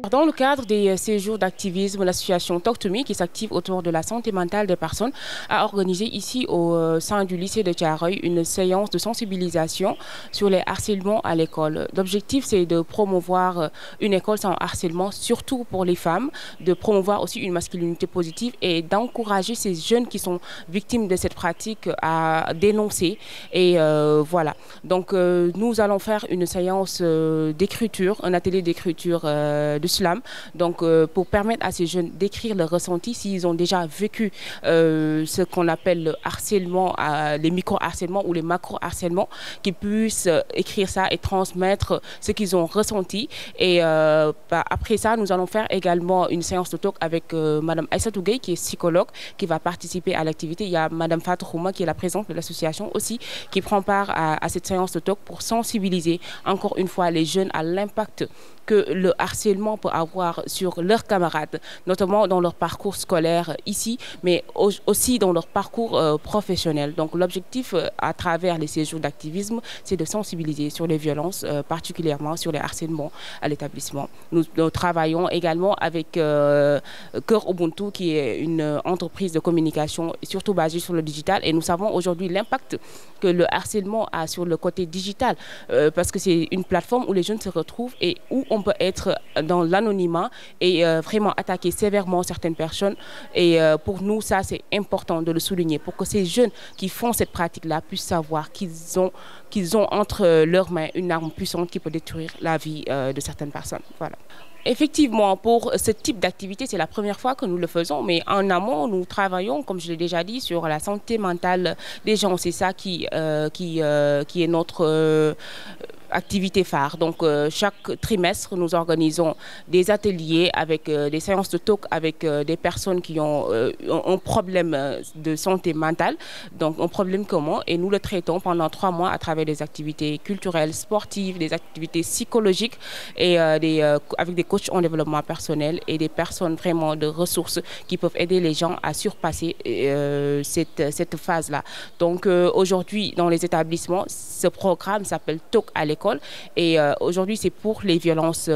Dans le cadre des séjours d'activisme, l'association Talk to Me, qui s'active autour de la santé mentale des personnes, a organisé ici au sein du lycée de Thiaroye une séance de sensibilisation sur les harcèlements à l'école. L'objectif, c'est de promouvoir une école sans harcèlement, surtout pour les femmes, de promouvoir aussi une masculinité positive et d'encourager ces jeunes qui sont victimes de cette pratique à dénoncer. Et voilà. Donc, nous allons faire une séance d'écriture, un atelier d'écriture de slam, donc pour permettre à ces jeunes d'écrire leurs ressentis s'ils ont déjà vécu ce qu'on appelle le harcèlement, les micro-harcèlements ou les macro-harcèlements, qu'ils puissent écrire ça et transmettre ce qu'ils ont ressenti. Et après ça, nous allons faire également une séance de talk avec Madame Aïssatou Gueye, qui est psychologue, qui va participer à l'activité. Il y a Madame Fatou Khouma, qui est la présidente de l'association aussi, qui prend part à cette séance de talk pour sensibiliser encore une fois les jeunes à l'impact que le harcèlement peut avoir sur leurs camarades, notamment dans leur parcours scolaire ici, mais aussi dans leur parcours professionnel. Donc l'objectif à travers les séjours d'activisme, c'est de sensibiliser sur les violences, particulièrement sur les harcèlements à l'établissement. Nous travaillons également avec Cœur Ubuntu, qui est une entreprise de communication surtout basée sur le digital, et nous savons aujourd'hui l'impact que le harcèlement a sur le côté digital, parce que c'est une plateforme où les jeunes se retrouvent et où on peut être dans l'anonymat et vraiment attaquer sévèrement certaines personnes. Et pour nous, ça, c'est important de le souligner pour que ces jeunes qui font cette pratique-là puissent savoir qu'ils ont entre leurs mains une arme puissante qui peut détruire la vie de certaines personnes. Voilà. Effectivement, pour ce type d'activité, c'est la première fois que nous le faisons, mais en amont, nous travaillons, comme je l'ai déjà dit, sur la santé mentale des gens. C'est ça qui est notre activité phare. Donc, chaque trimestre, nous organisons des ateliers avec des séances de talk avec des personnes qui ont un problème de santé mentale, donc un problème commun, et nous le traitons pendant 3 mois à travers des activités culturelles, sportives, des activités psychologiques et avec des coachs en développement personnel et des personnes vraiment de ressources qui peuvent aider les gens à surpasser cette phase-là. Donc, aujourd'hui, dans les établissements, ce programme s'appelle Talk à l'école. Et aujourd'hui, c'est pour les violences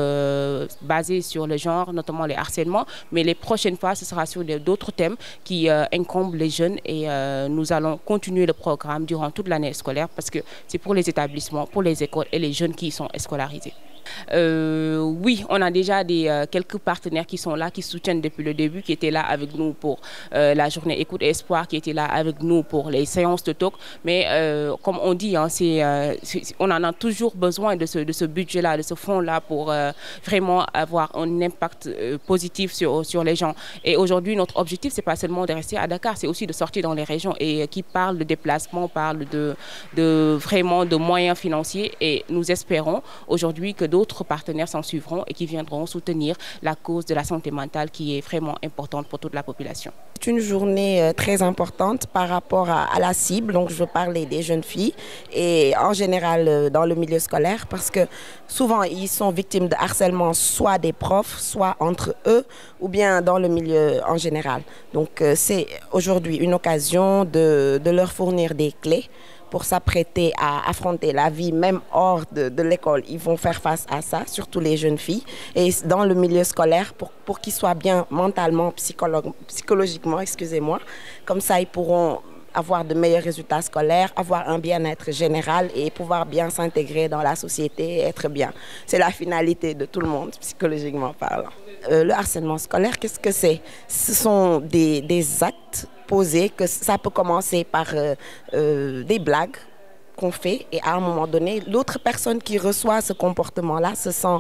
basées sur le genre, notamment les harcèlements. Mais les prochaines fois, ce sera sur d'autres thèmes qui incombent les jeunes. Et nous allons continuer le programme durant toute l'année scolaire parce que c'est pour les établissements, pour les écoles et les jeunes qui y sont scolarisés. Oui, on a déjà quelques partenaires qui sont là, qui soutiennent depuis le début, qui étaient là avec nous pour la journée Écoute et Espoir, qui étaient là avec nous pour les séances de talk. Mais comme on dit, hein, on en a toujours besoin de ce budget-là, de ce fonds-là pour vraiment avoir un impact positif sur les gens. Et aujourd'hui, notre objectif, c'est pas seulement de rester à Dakar, c'est aussi de sortir dans les régions. Et qui parle de déplacement, parle vraiment de moyens financiers. Et nous espérons aujourd'hui que d'autres partenaires s'en suivront et qui viendront soutenir la cause de la santé mentale qui est vraiment importante pour toute la population. C'est une journée très importante par rapport à la cible, donc je veux parler des jeunes filles et en général dans le milieu scolaire parce que souvent ils sont victimes de harcèlement soit des profs, soit entre eux ou bien dans le milieu en général. Donc c'est aujourd'hui une occasion de leur fournir des clés pour s'apprêter à affronter la vie, même hors de l'école. Ils vont faire face à ça, surtout les jeunes filles. Et dans le milieu scolaire, pour qu'ils soient bien mentalement, psychologiquement, excusez-moi. Comme ça, ils pourront avoir de meilleurs résultats scolaires, avoir un bien-être général et pouvoir bien s'intégrer dans la société et être bien. C'est la finalité de tout le monde, psychologiquement parlant. Le harcèlement scolaire, qu'est-ce que c'est? Ce sont des actes posés, que ça peut commencer par des blagues qu'on fait et à un moment donné, l'autre personne qui reçoit ce comportement-là se sent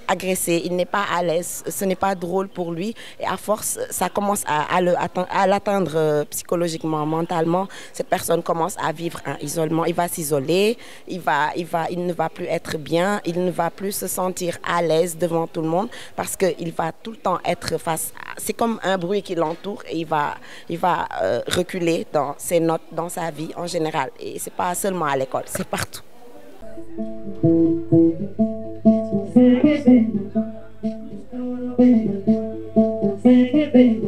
agressée, il n'est pas à l'aise, ce n'est pas drôle pour lui et à force, ça commence à l'atteindre psychologiquement, mentalement. Cette personne commence à vivre un isolement, il va s'isoler, il ne va plus être bien, il ne va plus se sentir à l'aise devant tout le monde parce qu'il va tout le temps être face à... C'est comme un bruit qui l'entoure et il va reculer dans ses notes, dans sa vie en général. Et c'est pas seulement à l'école, c'est partout. baby, sing it, baby.